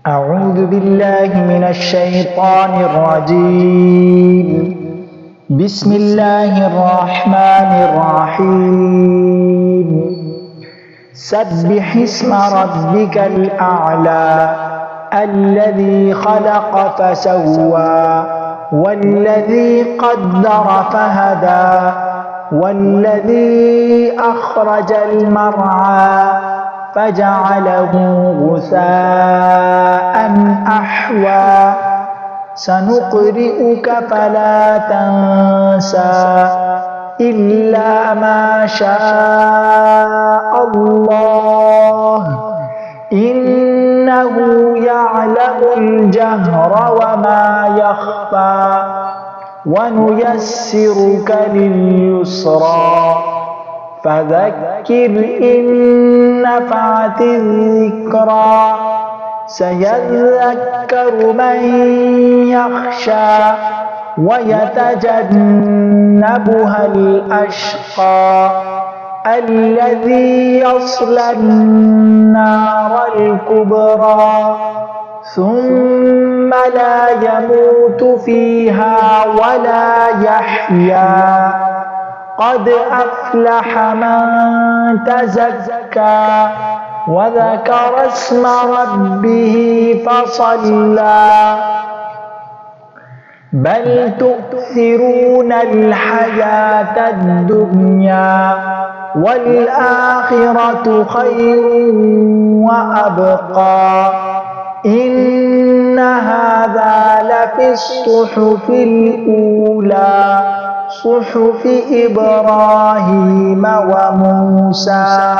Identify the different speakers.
Speaker 1: أعوذ بالله من الشيطان الرجيم. بسم الله الرحمن الرحيم. سبح اسم ربك الأعلى الذي خلق فسوى والذي قدر فهدى والذي أخرج المرعى فجعله غثاء أحوى سنقرئك فلا تنسى إلا ما شاء الله إنه يعلم الجهر وما يخفى ونيسرك لليسرى فذكر إن نفعت الذكرى سيذكر من يخشى ويتجنبها الأشقى الذي يصلى النار الكبرى ثم لا يموت فيها ولا يحيا قد أفلح من تزكى وذكر اسم ربه فصلى بل تؤثرون الحياة الدنيا والآخرة خير وأبقى إن هذا لفي الصحف الأولى صحف إبراهيم وموسى